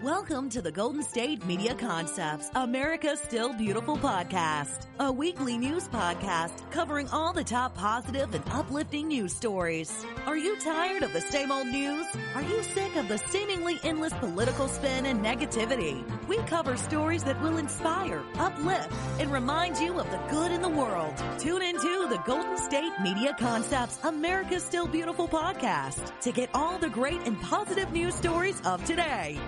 Welcome to the Golden State Media Concepts, America's Still Beautiful podcast, a weekly news podcast covering all the top positive and uplifting news stories. Are you tired of the same old news? Are you sick of the seemingly endless political spin and negativity? We cover stories that will inspire, uplift, and remind you of the good in the world. Tune into the Golden State Media Concepts, America's Still Beautiful podcast to get all the great and positive news stories of today.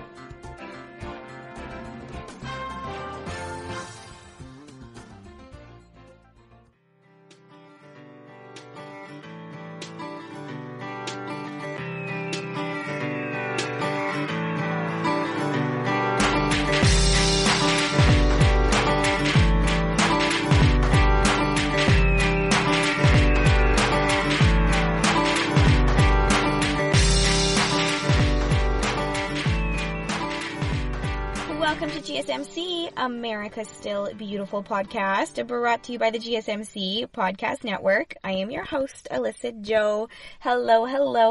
Welcome to GSMC, America's Still Beautiful podcast, brought to you by the GSMC Podcast Network. I am your host, Alyssa Jo. Hello.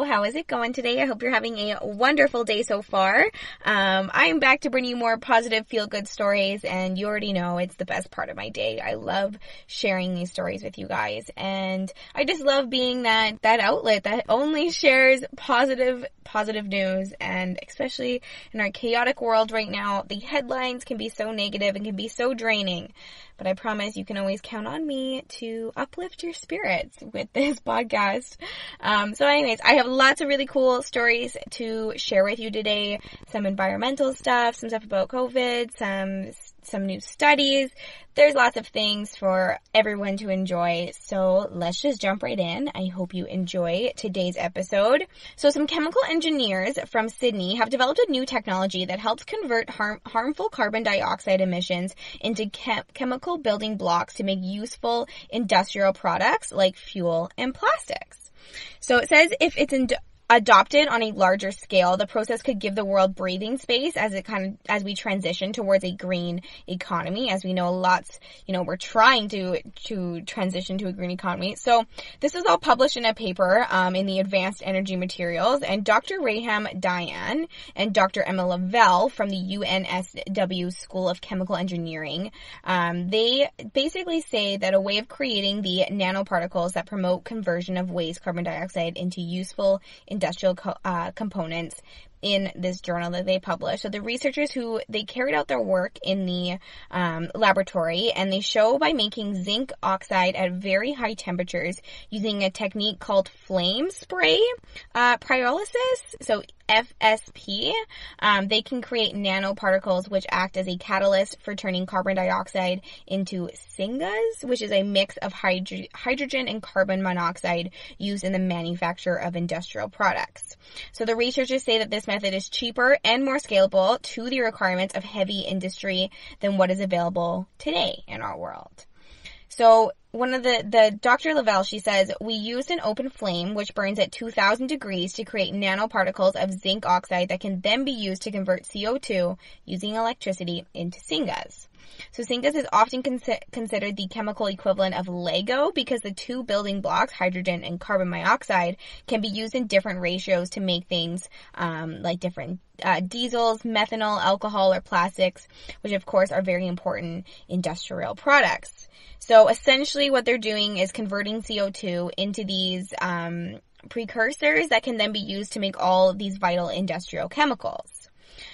How is it going today? I hope you're having a wonderful day so far. I'm back to bring you more positive, feel-good stories, and you already know it's the best part of my day. I love sharing these stories with you guys, and I just love being that outlet that only shares positive news, and especially in our chaotic world right now, the headlines can be so negative and can be so draining, but I promise you can always count on me to uplift your spirits with this podcast. So anyways, I have lots of really cool stories to share with you today. Some environmental stuff, some stuff about COVID, some new studies. There's lots of things for everyone to enjoy, so let's just jump right in. I hope you enjoy today's episode. So some chemical engineers from Sydney have developed a new technology that helps convert harmful carbon dioxide emissions into chemical building blocks to make useful industrial products like fuel and plastics. So it says if it's adopted on a larger scale, the process could give the world breathing space as we transition towards a green economy. As we know, we're trying to transition to a green economy. So this is all published in a paper in the Advanced Energy Materials, and Dr. Raham Dayan and Dr. Emma Lavelle from the UNSW School of Chemical Engineering, they basically say that a way of creating the nanoparticles that promote conversion of waste carbon dioxide into useful industrial components in this journal that they published. So the researchers they carried out their work in the laboratory, and they show by making zinc oxide at very high temperatures using a technique called flame spray pyrolysis, so FSP, they can create nanoparticles which act as a catalyst for turning carbon dioxide into syngas, which is a mix of hydrogen and carbon monoxide used in the manufacture of industrial products. So the researchers say that this method is cheaper and more scalable to the requirements of heavy industry than what is available today in our world. So one of the Dr. Lavelle, she says, we used an open flame which burns at 2,000 degrees to create nanoparticles of zinc oxide that can then be used to convert CO2 using electricity into syngas. So syngas is often considered the chemical equivalent of Lego because the two building blocks, hydrogen and carbon monoxide, can be used in different ratios to make things like different diesels, methanol, alcohol, or plastics, which of course are very important industrial products. So essentially what they're doing is converting CO2 into these precursors that can then be used to make all of these vital industrial chemicals.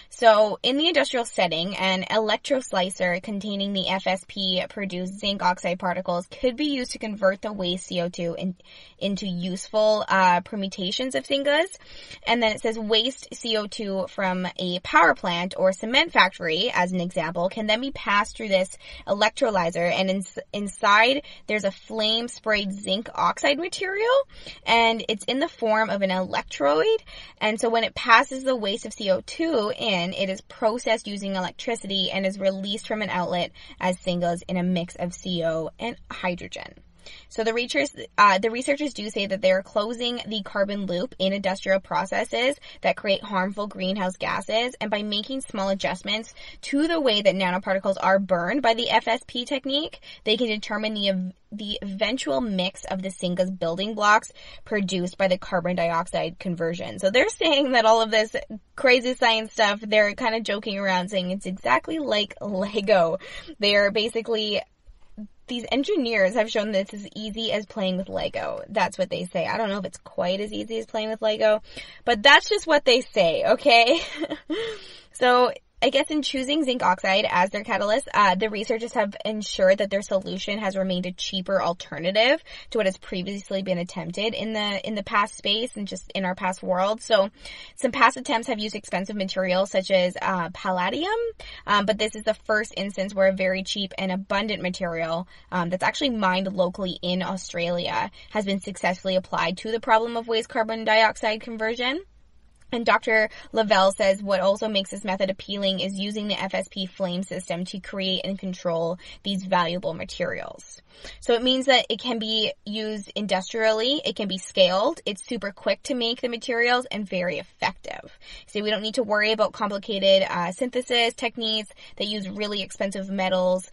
So in the industrial setting, an electroslicer containing the FSP produced zinc oxide particles could be used to convert the waste CO2 into useful permutations of syngas. And then it says waste CO2 from a power plant or cement factory, as an example, can then be passed through this electrolyzer, and inside there's a flame sprayed zinc oxide material, and it's in the form of an electrolyte. And so when it passes the waste of CO2 in, it is processed using electricity and is released from an outlet as syngas in a mix of CO and hydrogen. So the researchers do say that they're closing the carbon loop in industrial processes that create harmful greenhouse gases, and by making small adjustments to the way that nanoparticles are burned by the FSP technique, they can determine the eventual mix of the singa's building blocks produced by the carbon dioxide conversion. So they're saying that all of this crazy science stuff, they're kind of joking around saying it's exactly like Lego. They're basically, these engineers have shown that it's as easy as playing with Lego. That's what they say. I don't know if it's quite as easy as playing with Lego, but that's just what they say, okay? So I guess in choosing zinc oxide as their catalyst, the researchers have ensured that their solution has remained a cheaper alternative to what has previously been attempted in the past space and just in our past world. So some past attempts have used expensive materials such as palladium, but this is the first instance where a very cheap and abundant material that's actually mined locally in Australia has been successfully applied to the problem of waste carbon dioxide conversion. And Dr. Lavelle says what also makes this method appealing is using the FSP flame system to create and control these valuable materials. So it means that it can be used industrially, it can be scaled, it's super quick to make the materials, and very effective. So we don't need to worry about complicated synthesis techniques that use really expensive metals.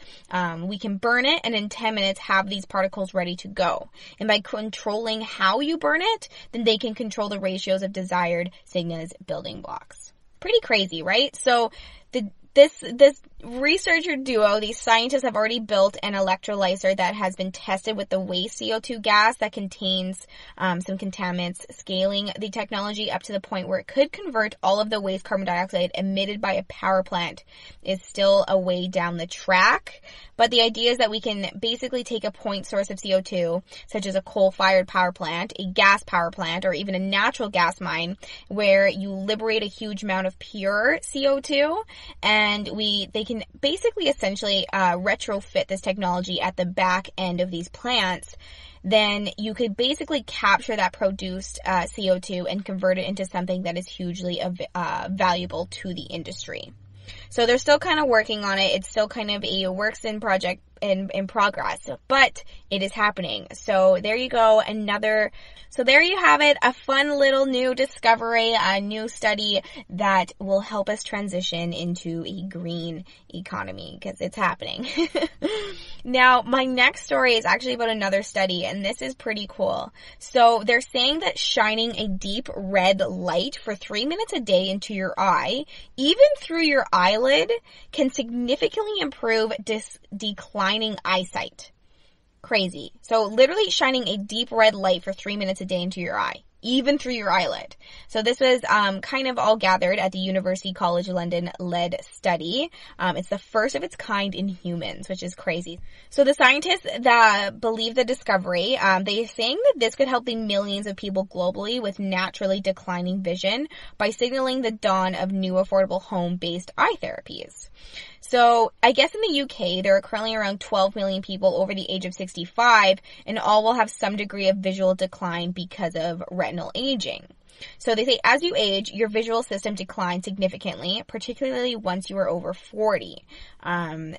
We can burn it and in 10 minutes have these particles ready to go. And by controlling how you burn it, then they can control the ratios of desired Signa's building blocks. Pretty crazy, right? So this researcher duo, these scientists have already built an electrolyzer that has been tested with the waste CO2 gas that contains some contaminants, scaling the technology up to the point where it could convert all of the waste carbon dioxide emitted by a power plant is still a way down the track. But the idea is that we can basically take a point source of CO2, such as a coal-fired power plant, a gas power plant, or even a natural gas mine, where you liberate a huge amount of pure CO2, and they can basically essentially retrofit this technology at the back end of these plants. Then you could basically capture that produced CO2 and convert it into something that is hugely valuable to the industry. So they're still kind of working on it. It's still kind of a works in progress, but it is happening. So there you go. So there you have it. A fun little new discovery, a new study that will help us transition into a green economy because it's happening. Now, my next story is actually about another study, and this is pretty cool. So they're saying that shining a deep red light for 3 minutes a day into your eye, even through your eyelid, can significantly improve declining eyesight. Crazy. So literally shining a deep red light for 3 minutes a day into your eye, even through your eyelid. So this was kind of all gathered at the University College London led study. It's the first of its kind in humans, which is crazy. So the scientists that believe the discovery, they're saying that this could help the millions of people globally with naturally declining vision by signaling the dawn of new affordable home-based eye therapies. So I guess in the UK, there are currently around 12 million people over the age of 65, and all will have some degree of visual decline because of retinal aging. So they say as you age, your visual system declines significantly, particularly once you are over 40.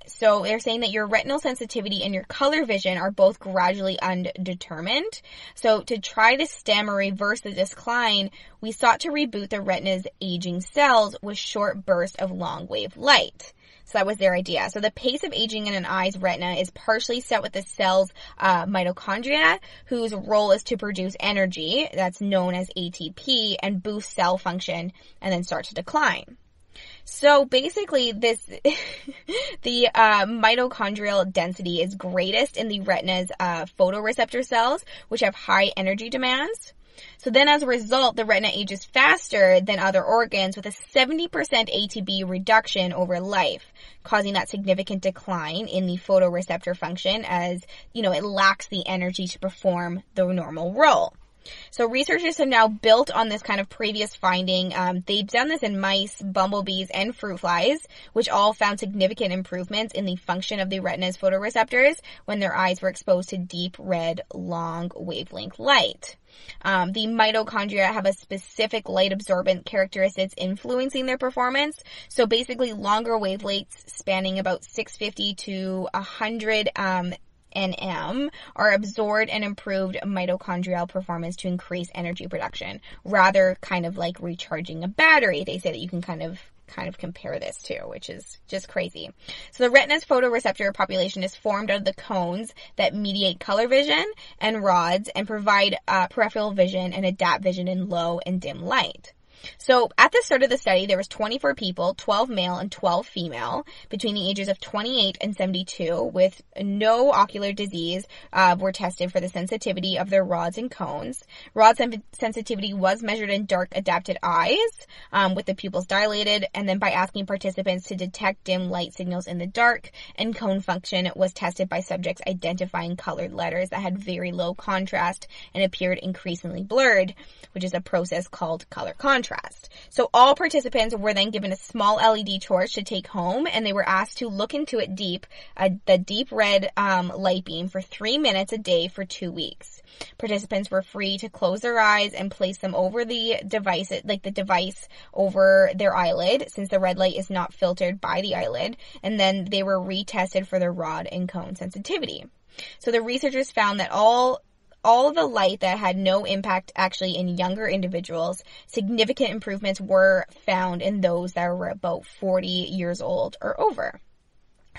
So they're saying that your retinal sensitivity and your color vision are both gradually undetermined. So to try to stem or reverse the decline, we sought to reboot the retina's aging cells with short bursts of long-wave light. So that was their idea. So the pace of aging in an eye's retina is partially set with the cell's mitochondria, whose role is to produce energy, that's known as ATP, and boost cell function, and then start to decline. So basically the mitochondrial density is greatest in the retina's photoreceptor cells, which have high energy demands. So then as a result, the retina ages faster than other organs with a 70% ATP reduction over life, causing that significant decline in the photoreceptor function as, it lacks the energy to perform the normal role. So researchers have now built on this kind of previous finding. They've done this in mice, bumblebees, and fruit flies, which all found significant improvements in the function of the retina's photoreceptors when their eyes were exposed to deep red, long wavelength light. The mitochondria have a specific light absorbent characteristics influencing their performance. So basically longer wavelengths spanning about 650 to 100 NM, are absorbed and improved mitochondrial performance to increase energy production, rather kind of like recharging a battery. They say that you can kind of compare this to, which is just crazy. So the retina's photoreceptor population is formed out of the cones that mediate color vision and rods and provide peripheral vision and adapt vision in low and dim light. So at the start of the study, there was 24 people, 12 male and 12 female, between the ages of 28 and 72, with no ocular disease, were tested for the sensitivity of their rods and cones. Rod sensitivity was measured in dark adapted eyes, with the pupils dilated, and then by asking participants to detect dim light signals in the dark, and cone function was tested by subjects identifying colored letters that had very low contrast and appeared increasingly blurred, which is a process called color contrast. So all participants were then given a small LED torch to take home, and they were asked to look into it the deep red light beam for 3 minutes a day for 2 weeks. Participants were free to close their eyes and place them over the device, over their eyelid, since the red light is not filtered by the eyelid, and then they were retested for their rod and cone sensitivity. So the researchers found that all of the light that had no impact actually in younger individuals, significant improvements were found in those that were about 40 years old or over.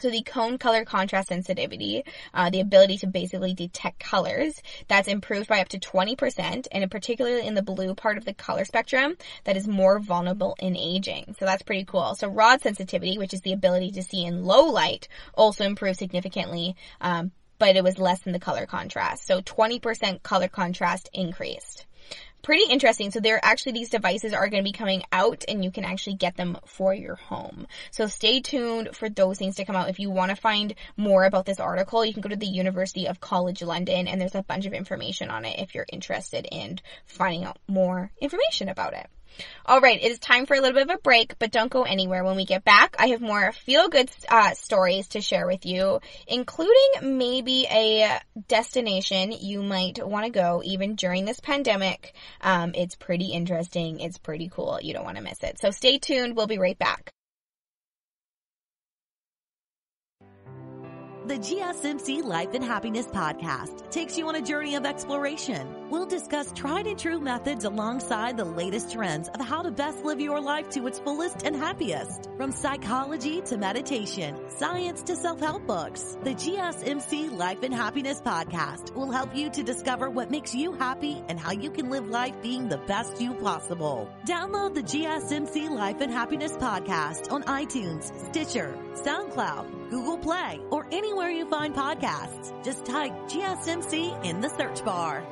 So the cone color contrast sensitivity, the ability to basically detect colors, that's improved by up to 20%, and particularly in the blue part of the color spectrum that is more vulnerable in aging. So that's pretty cool. So rod sensitivity, which is the ability to see in low light, also improved significantly, but it was less than the color contrast. So 20% color contrast increased. Pretty interesting. So these devices are going to be coming out, and you can actually get them for your home. So stay tuned for those things to come out. If you want to find more about this article, you can go to the University of College London, and there's a bunch of information on it if you're interested in finding out more information about it. All right, it is time for a little bit of a break, but don't go anywhere. When we get back, I have more feel-good stories to share with you, including maybe a destination you might want to go even during this pandemic. It's pretty interesting. It's pretty cool. You don't want to miss it. So stay tuned. We'll be right back. The GSMC Life and Happiness Podcast takes you on a journey of exploration. We'll discuss tried and true methods alongside the latest trends of how to best live your life to its fullest and happiest. From psychology to meditation, science to self-help books, the GSMC Life and Happiness Podcast will help you to discover what makes you happy and how you can live life being the best you possible. Download the GSMC Life and Happiness Podcast on iTunes, Stitcher, SoundCloud, Google Play, or anywhere you find podcasts. Just type GSMC in the search bar.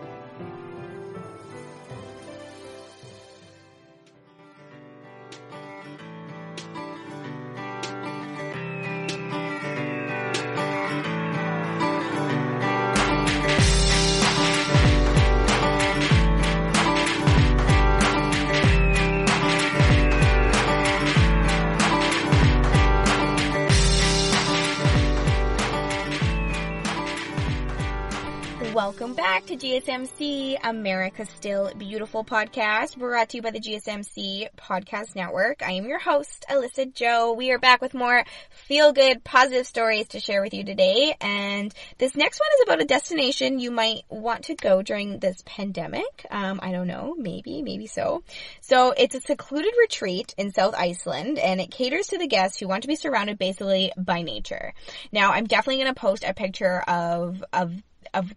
Welcome back to GSMC, America's Still Beautiful podcast, brought to you by the GSMC Podcast Network. I am your host, Alyssa Jo. We are back with more feel-good, positive stories to share with you today. And this next one is about a destination you might want to go during this pandemic. I don't know, maybe so. So it's a secluded retreat in South Iceland, and it caters to the guests who want to be surrounded basically by nature. Now, I'm definitely going to post a picture of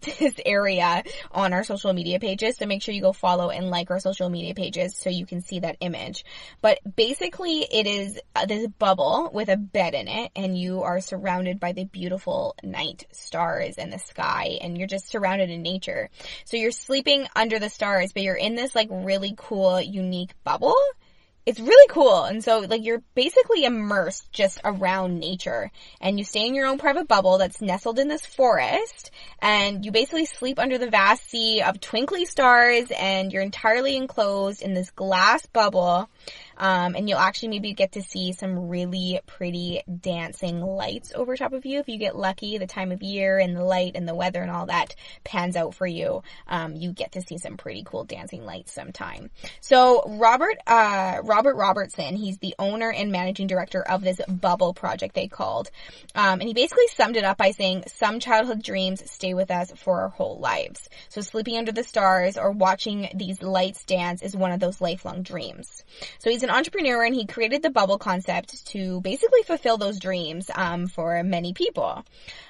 this area on our social media pages, so make sure you go follow and like our social media pages so you can see that image. But basically it is this bubble with a bed in it, and you are surrounded by the beautiful night stars and the sky, and you're just surrounded in nature. So you're sleeping under the stars, but you're in this like really cool, unique bubble. It's really cool. And so like you're basically immersed just around nature, and you stay in your own private bubble that's nestled in this forest, and you basically sleep under the vast sea of twinkly stars, and you're entirely enclosed in this glass bubble. And you'll actually maybe get to see some really pretty dancing lights over top of you. If you get lucky, the time of year and the light and the weather and all that pans out for you, you get to see some pretty cool dancing lights sometime. So Robert Robertson, he's the owner and managing director of this bubble project they called. And he basically summed it up by saying, some childhood dreams stay with us for our whole lives. So sleeping under the stars or watching these lights dance is one of those lifelong dreams. So he's an entrepreneur and he created the bubble concept to basically fulfill those dreams for many people.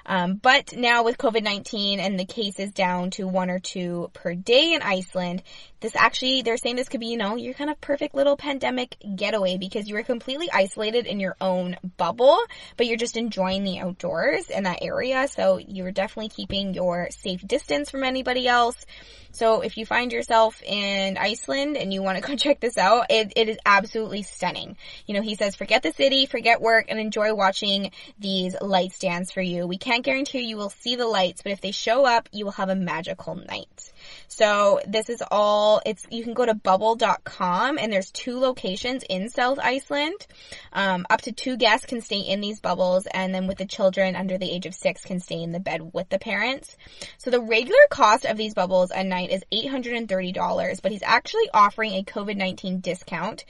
But now with COVID-19 and the cases down to 1 or 2 per day in Iceland, they're saying this could be, your kind of perfect little pandemic getaway because you are completely isolated in your own bubble, but you're just enjoying the outdoors in that area. So you're definitely keeping your safe distance from anybody else. So if you find yourself in Iceland and you want to go check this out, it is absolutely stunning. He says, forget the city, forget work, and enjoy watching these lights dance for you. We can't guarantee you will see the lights, but if they show up, you will have a magical night. So this is all, you can go to bubble.com and there's 2 locations in South Iceland. Up to 2 guests can stay in these bubbles, and then with the children under the age of 6 can stay in the bed with the parents. So the regular cost of these bubbles a night is $830, but he's actually offering a COVID-19 discount.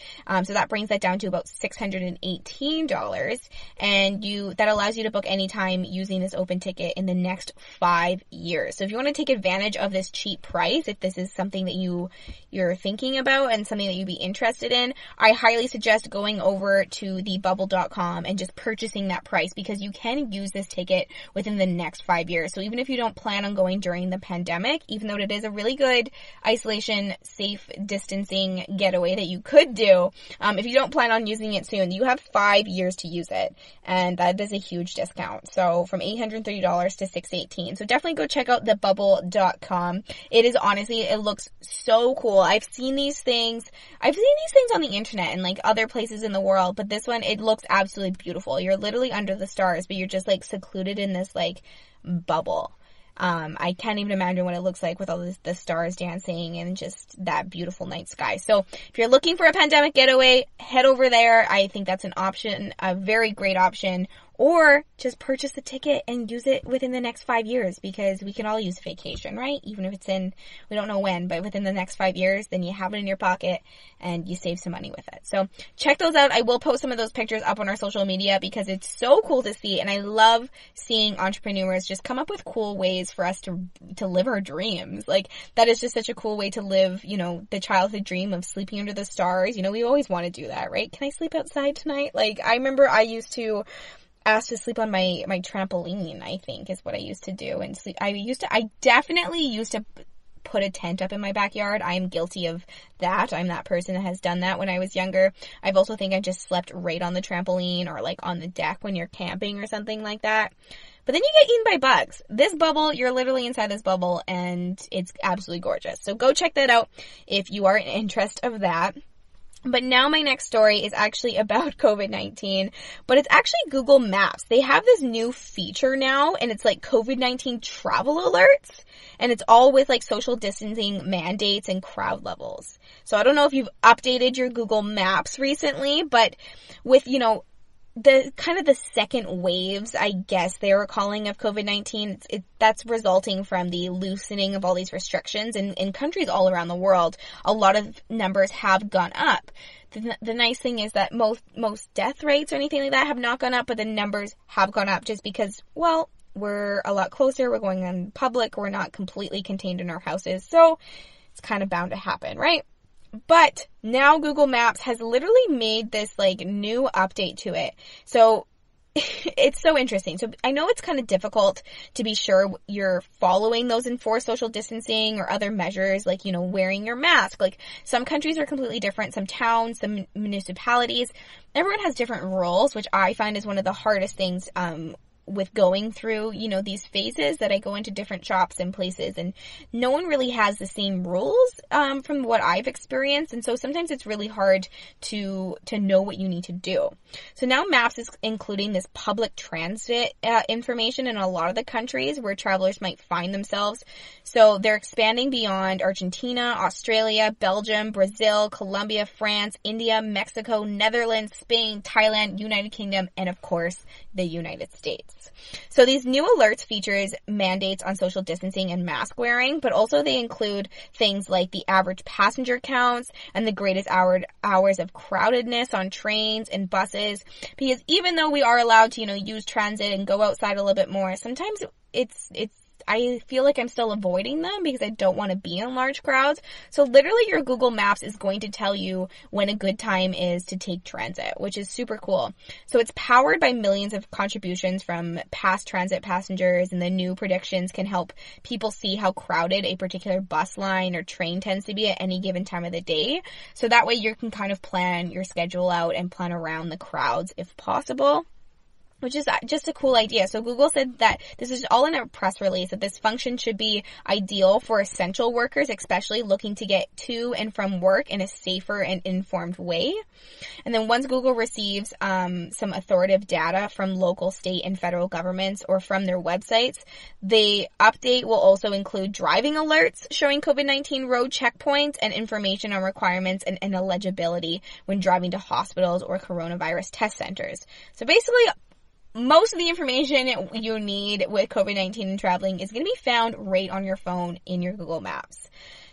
So that brings that down to about $618. And that allows you to book anytime using this open ticket in the next 5 years. So if you want to take advantage of this cheap price, if this is something that you're thinking about and something that you'd be interested in, I highly suggest going over to the bubble.com and just purchasing that price because you can use this ticket within the next 5 years. So even if you don't plan on going during the pandemic, even though it is a really good isolation, safe distancing getaway that you could do, if you don't plan on using it soon, you have 5 years to use it. And that is a huge discount. So from $830 to $618. So definitely go check out the bubble.com. It looks so cool. I've seen these things on the internet and like other places in the world, but this one, it looks absolutely beautiful. You're literally under the stars, but you're just like secluded in this like bubble. I can't even imagine what it looks like with all the stars dancing and just that beautiful night sky. So if you're looking for a pandemic getaway, head over there. I think that's an option, a very great option. Or just purchase the ticket and use it within the next 5 years because we can all use vacation, right? Even if it's we don't know when, but within the next 5 years, then you have it in your pocket and you save some money with it. So check those out. I will post some of those pictures up on our social media because it's so cool to see. And I love seeing entrepreneurs just come up with cool ways for us to live our dreams. Like that is just such a cool way to live, the childhood dream of sleeping under the stars. We always want to do that, right? Can I sleep outside tonight? Like I remember I used to asked to sleep on my trampoline, I think is what I used to do. And sleep. I definitely used to put a tent up in my backyard. I am guilty of that. I'm that person that has done that when I was younger. I've also think I just slept right on the trampoline or like on the deck when you're camping or something like that. But then you get eaten by bugs. This bubble, you're literally inside this bubble and it's absolutely gorgeous. So go check that out if you are in interest of that. But now my next story is actually about COVID-19, but it's actually Google Maps. They have this new feature now, and it's like COVID-19 travel alerts, and it's all with like social distancing mandates and crowd levels. So I don't know if you've updated your Google Maps recently, but with, the kind of the second waves, I guess they were calling of COVID-19, that's resulting from the loosening of all these restrictions in countries all around the world. A lot of numbers have gone up. The nice thing is that most death rates or anything like that have not gone up, but the numbers have gone up just because, well, we're a lot closer, we're going in public, we're not completely contained in our houses, so it's kind of bound to happen, right? But now Google Maps has literally made this like new update to it. So it's so interesting. So I know it's kind of difficult to be sure you're following those enforced social distancing or other measures like, wearing your mask. Like some countries are completely different. Some towns, some municipalities, everyone has different rules, which I find is one of the hardest things with going through, you know, these phases that I go into different shops and places, and no one really has the same rules, from what I've experienced. And so sometimes it's really hard to know what you need to do. So now Maps is including this public transit information in a lot of the countries where travelers might find themselves. So they're expanding beyond Argentina, Australia, Belgium, Brazil, Colombia, France, India, Mexico, Netherlands, Spain, Thailand, United Kingdom, and of course, the United States. So these new alerts features mandates on social distancing and mask wearing, but also they include things like the average passenger counts and the greatest hours of crowdedness on trains and buses. Because even though we are allowed to, you know, use transit and go outside a little bit more, sometimes I feel like I'm still avoiding them because I don't want to be in large crowds. So literally your Google Maps is going to tell you when a good time is to take transit, which is super cool. So it's powered by millions of contributions from past transit passengers, and the new predictions can help people see how crowded a particular bus line or train tends to be at any given time of the day. So that way you can kind of plan your schedule out and plan around the crowds if possible, which is just a cool idea. So Google said that this is all in a press release, that this function should be ideal for essential workers, especially looking to get to and from work in a safer and informed way. And then once Google receives some authoritative data from local, state, and federal governments or from their websites, the update will also include driving alerts showing COVID-19 road checkpoints and information on requirements and eligibility when driving to hospitals or coronavirus test centers. So basically, most of the information you need with COVID-19 and traveling is going to be found right on your phone in your Google Maps.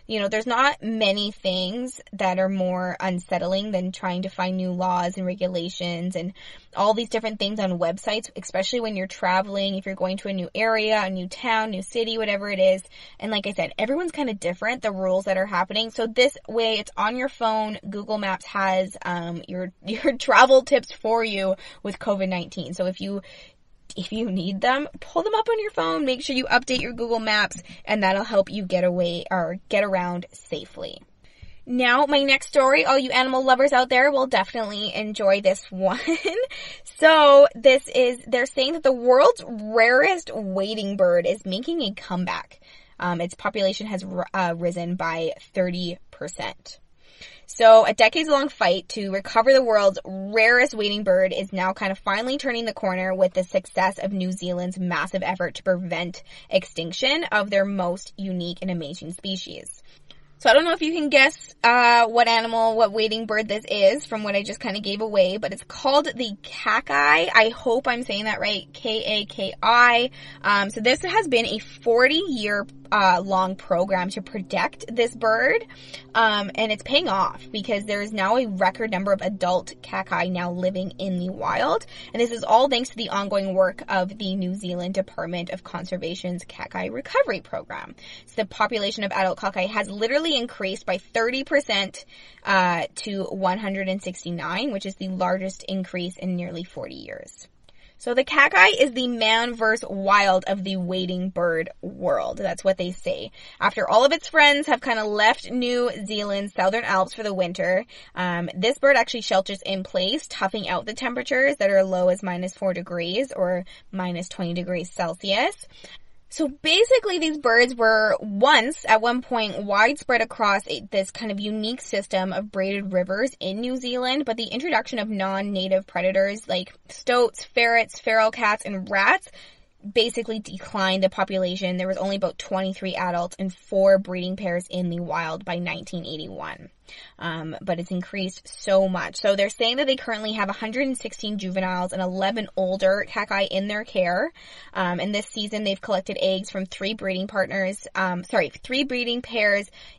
You know, there's not many things that are more unsettling than trying to find new laws and regulations and all these different things on websites, especially when you're traveling, if you're going to a new area, a new town, new city, whatever it is. And like I said, everyone's kind of different, the rules that are happening. So this way, it's on your phone. Google Maps has your travel tips for you with COVID-19. So if you need them, pull them up on your phone, make sure you update your Google Maps, and that'll help you get away or get around safely. Now, my next story, all you animal lovers out there will definitely enjoy this one. So they're saying that the world's rarest wading bird is making a comeback. Its population has risen by 30%. So a decades-long fight to recover the world's rarest wading bird is now kind of finally turning the corner with the success of New Zealand's massive effort to prevent extinction of their most unique and amazing species. So I don't know if you can guess what wading bird this is from what I just kind of gave away, but it's called the kaki. I hope I'm saying that right, K-A-K-I. So this has been a 40-year long program to protect this bird, and it's paying off because there is now a record number of adult kaki now living in the wild, and this is all thanks to the ongoing work of the New Zealand Department of Conservation's kaki recovery program. So the population of adult kaki has literally increased by 30% to 169, which is the largest increase in nearly 40 years. So the kaki is the man versus wild of the wading bird world. That's what they say. After all of its friends have kind of left New Zealand's southern Alps for the winter, this bird actually shelters in place, toughing out the temperatures that are as low as -4 degrees or -20 degrees Celsius. So basically these birds were at one point, widespread across this kind of unique system of braided rivers in New Zealand, but the introduction of non-native predators like stoats, ferrets, feral cats, and rats basically declined the population. There was only about 23 adults and 4 breeding pairs in the wild by 1981. But it's increased so much. So they're saying that they currently have 116 juveniles and 11 older kaki in their care. And this season they've collected eggs from 3 breeding pairs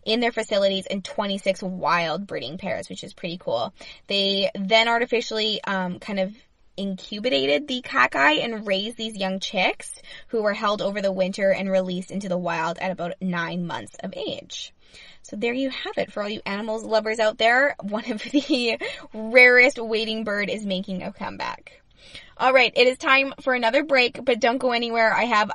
in their facilities and 26 wild breeding pairs, which is pretty cool. They then artificially kind of incubated the kaki and raised these young chicks who were held over the winter and released into the wild at about 9 months of age. So there you have it for all you animals lovers out there. One of the rarest wading bird is making a comeback. All right, it is time for another break, but don't go anywhere. I have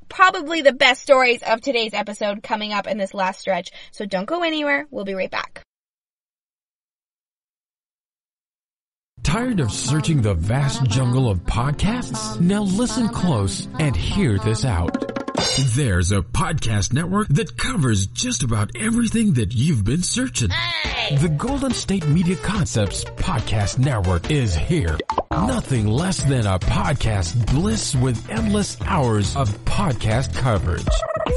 probably the best stories of today's episode coming up in this last stretch. So don't go anywhere. We'll be right back. Tired of searching the vast jungle of podcasts? Now listen close and hear this out. There's a podcast network that covers just about everything that you've been searching. Hey! The Golden State Media Concepts Podcast Network is here. Nothing less than a podcast bliss with endless hours of podcast coverage.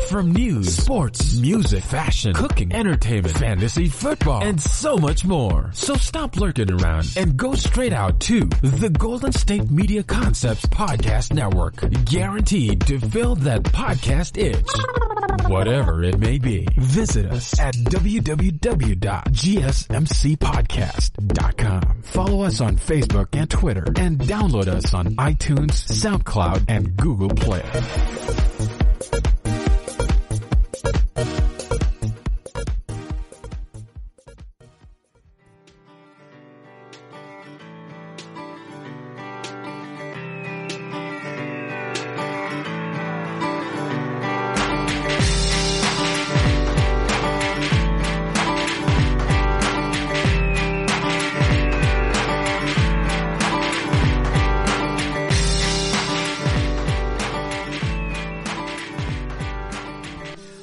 From news, sports, music, fashion, cooking, entertainment, fantasy, football, and so much more. So stop lurking around and go straight out to the Golden State Media Concepts Podcast Network. Guaranteed to fill that podcast itch. Whatever it may be. Visit us at www.gsmcpodcast.com. Follow us on Facebook and Twitter and download us on iTunes, SoundCloud, and Google Play.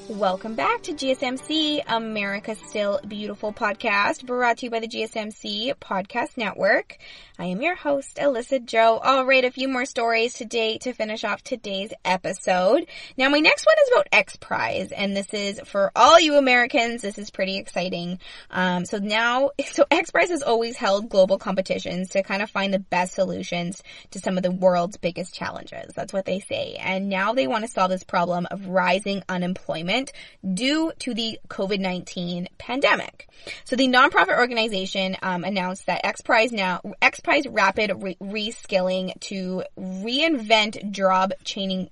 Welcome back to GSMC, America's Still Beautiful podcast, brought to you by the GSMC Podcast Network. I am your host, Alyssa Jo. All right, a few more stories today to finish off today's episode. Now, my next one is about XPRIZE, and this is for all you Americans. This is pretty exciting. So XPRIZE has always held global competitions to kind of find the best solutions to some of the world's biggest challenges. That's what they say. And now they want to solve this problem of rising unemployment due to the COVID-19 pandemic. So the nonprofit organization announced that XPRIZE Rapid Reskilling to reinvent job training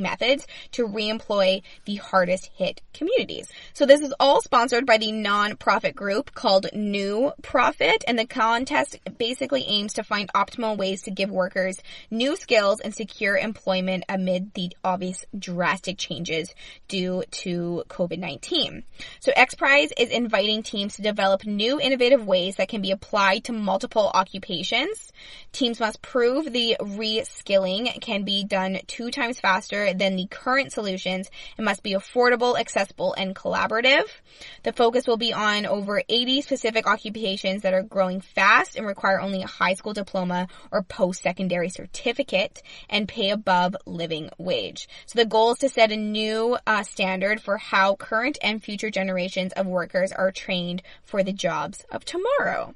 methods to reemploy the hardest hit communities. So this is all sponsored by the non-profit group called New Profit, and the contest basically aims to find optimal ways to give workers new skills and secure employment amid the obvious drastic changes due to COVID-19. So XPRIZE is inviting teams to develop new innovative ways that can be applied to multiple occupations. Teams must prove the reskilling can be done 2 times faster than the current solutions and must be affordable, accessible, and collaborative. The focus will be on over 80 specific occupations that are growing fast and require only a high school diploma or post-secondary certificate and pay above living wage. So the goal is to set a new standard for how current and future generations of workers are trained for the jobs of tomorrow.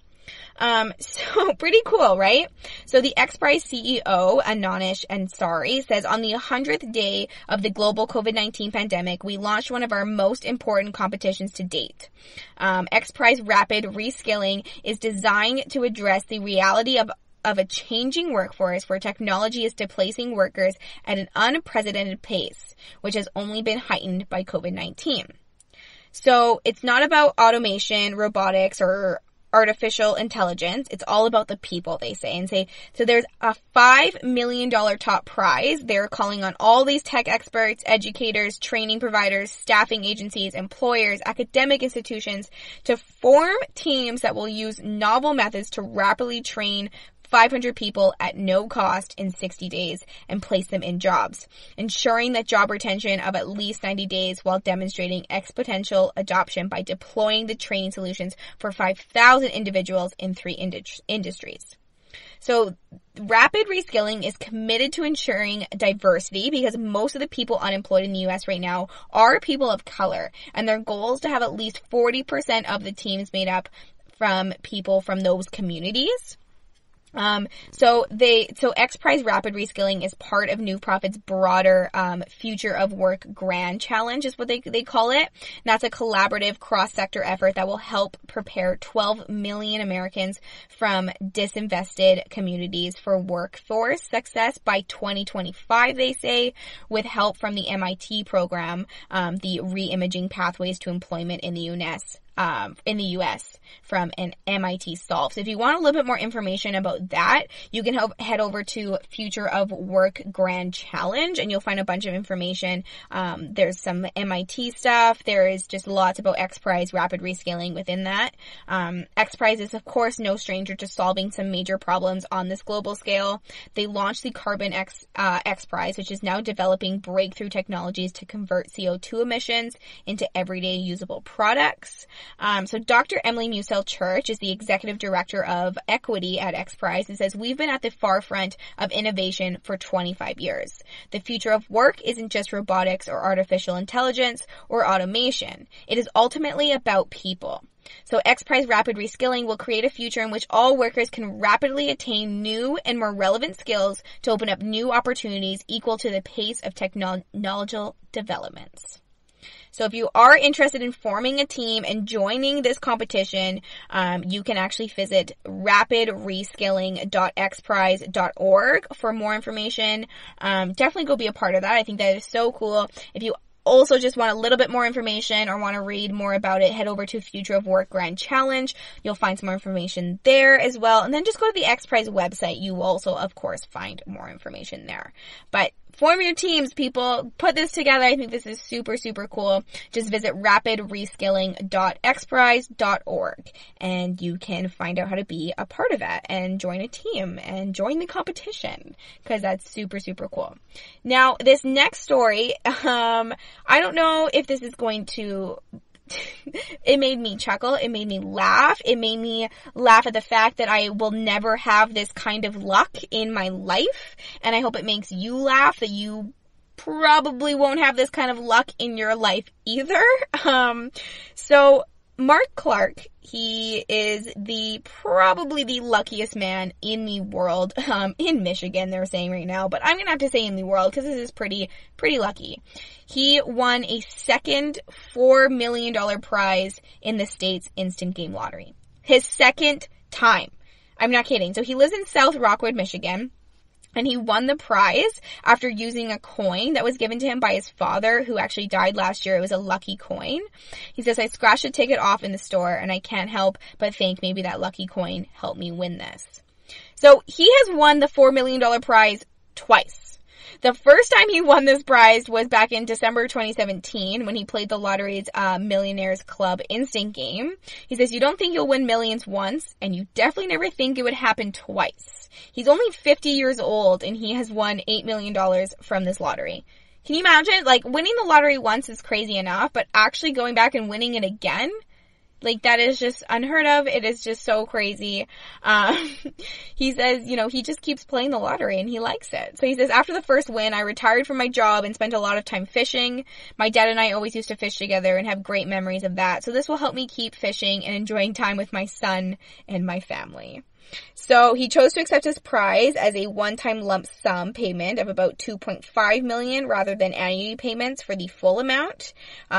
So pretty cool, right? So the XPRIZE CEO, Ananish Ansari, says on the 100th day of the global COVID-19 pandemic, we launched one of our most important competitions to date. XPRIZE Rapid Reskilling is designed to address the reality of a changing workforce where technology is displacing workers at an unprecedented pace, which has only been heightened by COVID-19. So it's not about automation, robotics, or artificial intelligence. It's all about the people, they say. So there's a $5 million top prize. They're calling on all these tech experts, educators, training providers, staffing agencies, employers, academic institutions to form teams that will use novel methods to rapidly train 500 people at no cost in 60 days and place them in jobs, ensuring that job retention of at least 90 days while demonstrating exponential adoption by deploying the training solutions for 5,000 individuals in 3 industries. So Rapid Reskilling is committed to ensuring diversity because most of the people unemployed in the U.S. right now are people of color, and their goal is to have at least 40% of the teams made up from people from those communities. So XPRIZE Rapid Reskilling is part of New Profit's broader, Future of Work Grand Challenge is what they call it. And that's a collaborative cross-sector effort that will help prepare 12 million Americans from disinvested communities for workforce success by 2025, they say, with help from the MIT program, the Reimaging Pathways to Employment in the in the U.S. from an MIT solve. So if you want a little bit more information about that, you can head over to Future of Work Grand Challenge, and you'll find a bunch of information. There's some MIT stuff. There is just lots about XPRIZE rapid rescaling within that. XPRIZE is, of course, no stranger to solving some major problems on this global scale. They launched the Carbon XPRIZE, which is now developing breakthrough technologies to convert CO2 emissions into everyday usable products. So Dr. Emily Musil-Church is the executive director of equity at XPRIZE and says, we've been at the forefront of innovation for 25 years. The future of work isn't just robotics or artificial intelligence or automation. It is ultimately about people. So XPRIZE Rapid Reskilling will create a future in which all workers can rapidly attain new and more relevant skills to open up new opportunities equal to the pace of technological developments. So if you are interested in forming a team and joining this competition, you can actually visit rapidreskilling.xprize.org for more information. Definitely go be a part of that. I think that is so cool. If you also just want a little bit more information or want to read more about it, head over to Future of Work Grand Challenge. You'll find some more information there as well. And then just go to the XPRIZE website. You will also, of course, find more information there. But form your teams, people. Put this together. I think this is super, super cool. Just visit rapidreskilling.xprize.org and you can find out how to be a part of that and join a team and join the competition because that's super, super cool. Now, this next story, I don't know if this is going to... It made me chuckle. It made me laugh. It made me laugh at the fact that I will never have this kind of luck in my life. And I hope it makes you laugh that you probably won't have this kind of luck in your life either. So Mark Clark, he is probably the luckiest man in the world, in Michigan, they're saying right now, but I'm gonna have to say in the world because this is pretty lucky. He won a second $4 million prize in the state's instant game lottery. His second time. I'm not kidding. So he lives in South Rockwood, Michigan. And he won the prize after using a coin that was given to him by his father, who actually died last year. It was a lucky coin. He says, I scratched a ticket off in the store, and I can't help but think maybe that lucky coin helped me win this. So he has won the $4 million prize twice. The first time he won this prize was back in December 2017 when he played the lottery's Millionaires Club instant game. He says, you don't think you'll win millions once, and you definitely never think it would happen twice. He's only 50 years old, and he has won $8 million from this lottery. Can you imagine? Like, winning the lottery once is crazy enough, but actually going back and winning it again? Like, that is just unheard of. It is just so crazy. He says, he just keeps playing the lottery and he likes it. So he says, after the first win, I retired from my job and spent a lot of time fishing. My dad and I always used to fish together and have great memories of that. So this will help me keep fishing and enjoying time with my son and my family. So he chose to accept his prize as a one-time lump sum payment of about $2.5 million rather than annual payments for the full amount.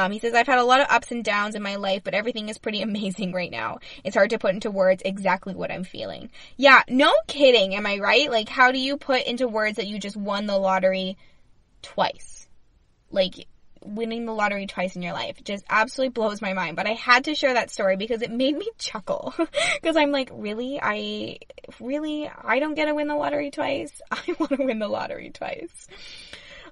He says, I've had a lot of ups and downs in my life, but everything is pretty amazing right now. It's hard to put into words exactly what I'm feeling. Yeah, no kidding, am I right? Like, how do you put into words that you just won the lottery twice? Like, winning the lottery twice in your life just absolutely blows my mind. But I had to share that story because it made me chuckle. Because I'm like, really? I don't get to win the lottery twice? I want to win the lottery twice.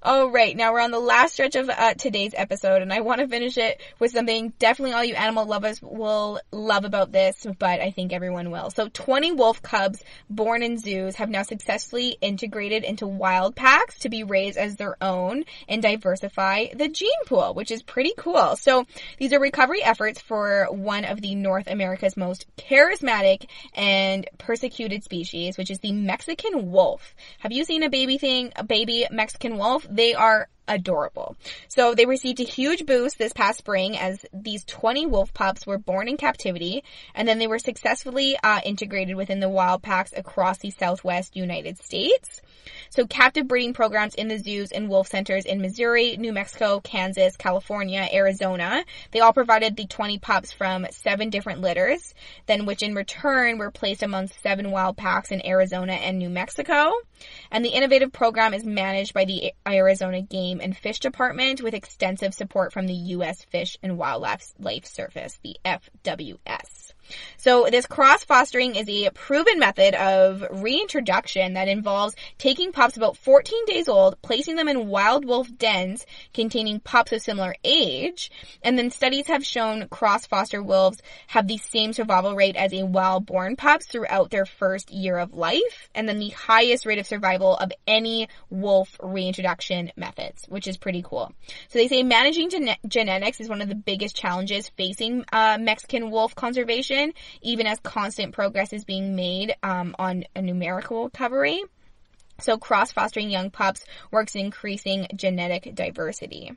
All right, now we're on the last stretch of today's episode, and I want to finish it with something definitely all you animal lovers will love about this, but I think everyone will. So 20 wolf cubs born in zoos have now successfully integrated into wild packs to be raised as their own and diversify the gene pool, which is pretty cool. So these are recovery efforts for one of the North America's most charismatic and persecuted species, which is the Mexican wolf. Have you seen a baby Mexican wolf? They are adorable. So they received a huge boost this past spring as these 20 wolf pups were born in captivity, and then they were successfully integrated within the wild packs across the Southwest United States. So captive breeding programs in the zoos and wolf centers in Missouri, New Mexico, Kansas, California, Arizona, they all provided the 20 pups from 7 different litters, then which in return were placed among 7 wild packs in Arizona and New Mexico. And the innovative program is managed by the Arizona Game Game and Fish Department with extensive support from the U.S. Fish and Wildlife Service, the FWS. So this cross-fostering is a proven method of reintroduction that involves taking pups about 14 days old, placing them in wild wolf dens containing pups of similar age, and then studies have shown cross-foster wolves have the same survival rate as a wild-born pups throughout their first year of life, and then the highest rate of survival of any wolf reintroduction methods, which is pretty cool. So they say managing genetics is one of the biggest challenges facing Mexican wolf conservation, even as constant progress is being made on a numerical recovery. So cross-fostering young pups works in increasing genetic diversity.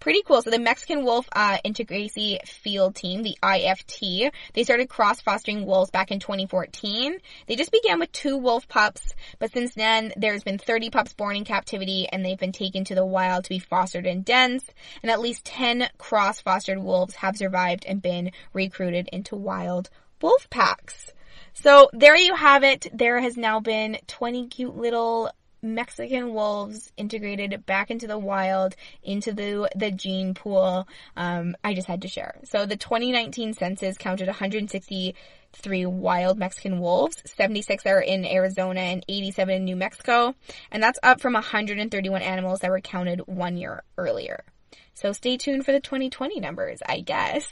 Pretty cool. So the Mexican Wolf Integracy Field Team, the IFT, they started cross-fostering wolves back in 2014. They just began with 2 wolf pups, but since then there's been 30 pups born in captivity and they've been taken to the wild to be fostered in dens, and at least 10 cross-fostered wolves have survived and been recruited into wild wolf packs. So there you have it. There has now been 20 cute little Mexican wolves integrated back into the wild, into the gene pool. I just had to share. So the 2019 census counted 163 wild Mexican wolves. 76 are in Arizona and 87 in New Mexico. And that's up from 131 animals that were counted 1 year earlier. So stay tuned for the 2020 numbers, I guess.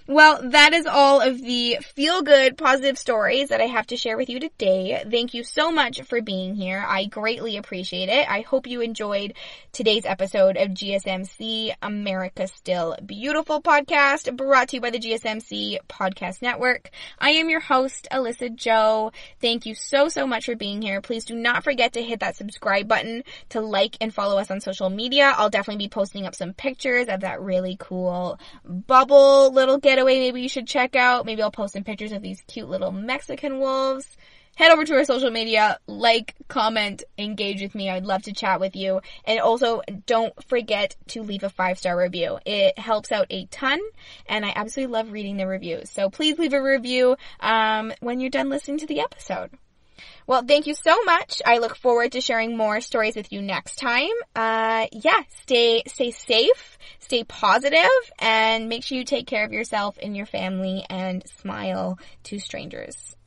Well, that is all of the feel-good, positive stories that I have to share with you today. Thank you so much for being here. I greatly appreciate it. I hope you enjoyed today's episode of GSMC, America's Still Beautiful podcast, brought to you by the GSMC Podcast Network. I am your host, Alyssa Jo. Thank you so much for being here. Please do not forget to hit that subscribe button to like and follow us on social media. I'll definitely be posting up some pictures of that really cool bubble little getaway maybe you should check out. Maybe I'll post some pictures of these cute little Mexican wolves. Head over to our social media, like, comment, engage with me. I'd love to chat with you. And also, don't forget to leave a 5-star review. It helps out a ton, and I absolutely love reading the reviews. So please leave a review when you're done listening to the episode. Well, thank you so much. I look forward to sharing more stories with you next time. Stay safe, stay positive, and make sure you take care of yourself and your family and smile to strangers.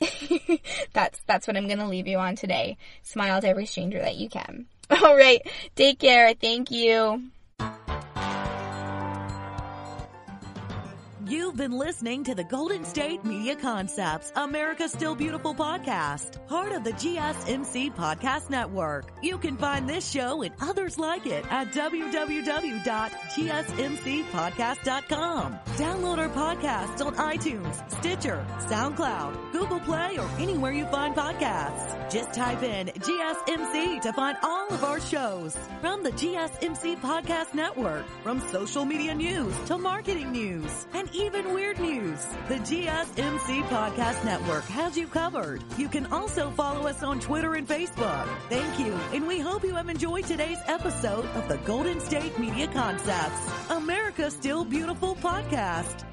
That's what I'm going to leave you on today. Smile to every stranger that you can. All right. Take care. Thank you. You've been listening to the Golden State Media Concepts, America's Still Beautiful podcast, part of the GSMC Podcast Network. You can find this show and others like it at www.gsmcpodcast.com. Download our podcasts on iTunes, Stitcher, SoundCloud, Google Play, or anywhere you find podcasts. Just type in GSMC to find all of our shows. From the GSMC Podcast Network, from social media news to marketing news, and even weird news, the GSMC Podcast Network has you covered. You can also follow us on Twitter and Facebook. Thank you, and we hope you have enjoyed today's episode of the Golden State Media Concepts, America's Still Beautiful podcast.